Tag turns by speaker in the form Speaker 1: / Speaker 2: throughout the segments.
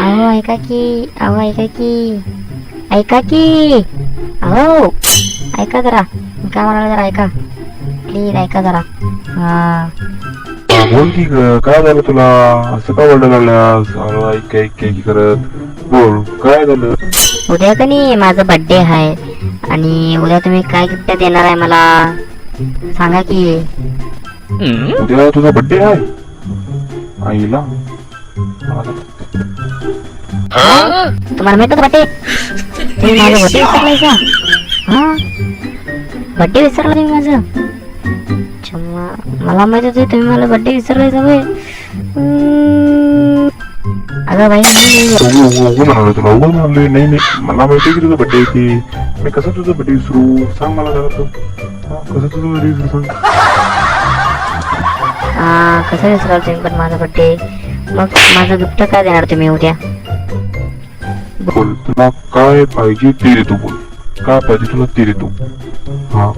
Speaker 1: अहो ऐका की, अहो ऐका की, ऐका की, अहो ऐका जरा, काय म्हणाला जरा ऐका प्लीज, ऐका जरा. हा
Speaker 2: बोल की काय झालं तुला, असं का ओरडा लागलास? ऐक ऐक ऐक करत बोल, काय झालं?
Speaker 1: उद्या का नाही माझा बर्थडे आहे आणि उद्या तुम्ही काय गिफ्ट देणार आहे मला सांगा की.
Speaker 2: उद्या तुझा बर्थडे आहे? आईला
Speaker 1: तुम्हाला माहित बर्थडे, तुम्ही माझा बर्थडे विसरलायचा? हा बर्थडे विसरला तुम्ही माझं? क्षमा, मला माहित होते तुम्ही मला बर्थडे विसरलायचा होय. अगं बाई
Speaker 2: म्हणाले तुला, उभं म्हणाले. नाही नाही, मला माहिती की तुझा बर्थडे आहे की. मी कसं तुझा बर्थडे विसरू, सांग मला जरा तू. कसं तुझा बर्थडे विसरू सांग.
Speaker 1: कसं विसराल तुम्ही पण माझा बर्थडे? मग माझं गिफ्ट काय देणार तुम्ही उद्या?
Speaker 2: बोल, तुला काय पाहिजे ते रे, तू बोल. काय पाहिजे तुला ते रे तू. हा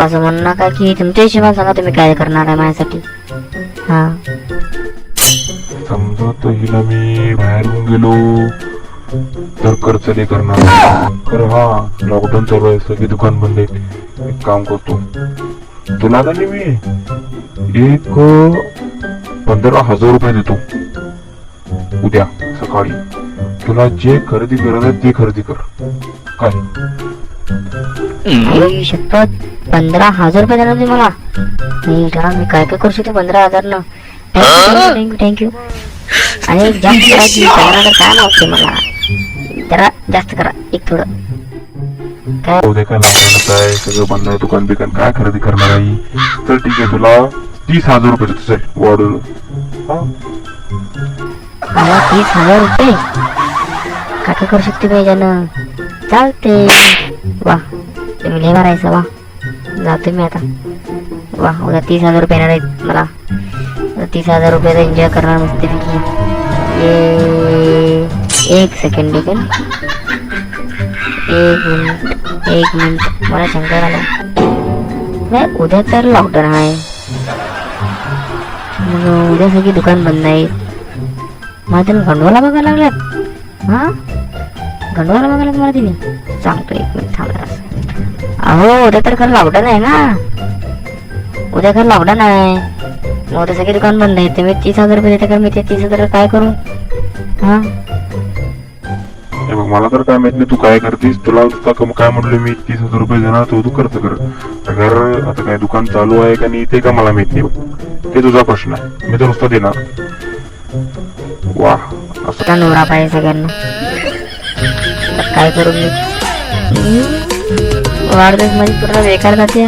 Speaker 1: असं म्हणू नका की, तुमच्या हिशोबाने सांगा तुम्ही काय करणार आहे माझ्यासाठी. हा
Speaker 2: समजा तर हिला मी बाहेरून गेलो तर खर्च नाही करणार. खरं हा लॉकडाऊन चालू आहे, सगळे दुकान बंद आहेत. एक काम करतो, तुला का नाही मी एक 15,000 रुपये देतो उद्या सकाळी. तुला जे खरेदी करत आहे ते खरेदी कर. काय
Speaker 1: शपथ, 15,000 रुपये देणार तुम्ही मला? मी काय काय करू शकतो 15,000 न? Thank you thank you. आणि जास्त करा की 15,000 काय मागते मला, जरा जास्त करा एक थोडं. काय
Speaker 2: उद्या काय लागणार आहे, सगळं बंद आहे दुकान बिकान, काय खरेदी करणार आहे? तर ठीक आहे, तुला 30,000 रुपये देतो साहेब वाढवलं.
Speaker 1: मला 30,000 रुपये काय काय करू शकते पाहिजे? चालते. वा तुम्ही लय मारायचं. वा जातो मी आता. वा उद्या 30,000 रुपये येणार आहेत मला. 30,000 रुपयाचा एन्जॉय करणार मस्तपैकी. एक सेकंड, एक मिनिट मला शंका आला. नाही उद्या तर लॉकडाऊन आहे, मग उद्या सगळी दुकान बंद आहे. मला त्याला गंडवाला बघायला लागल्यात. हा गंडवाला बघायला लागत मला तिने. सांगतो एक मिनिट थांबणार. अहो उद्या तर खरं लॉकडाऊन आहे ना, उद्या खरं लॉकडाऊन आहे. मग उद्या सगळी दुकान बंद आहे. तुम्ही 30,000 रुपये देता का? मी ते 30,000 काय करू? हा
Speaker 2: बघ, मला तर काय माहित नाही तू काय करतेस. तुला काय म्हणलं मी 30,000 रुपये देणार, तो तू खर्च कर. अगर आता काय दुकान चालू आहे का नाही ते का मला माहित नाही, ते तुझा प्रश्न आहे. मी तर नुसतं देणार. वा असं
Speaker 1: नवरा पाहिजे सगळ्यांना. काय करू मी? वाढदिवस माझी पूर्ण बेकार जाते.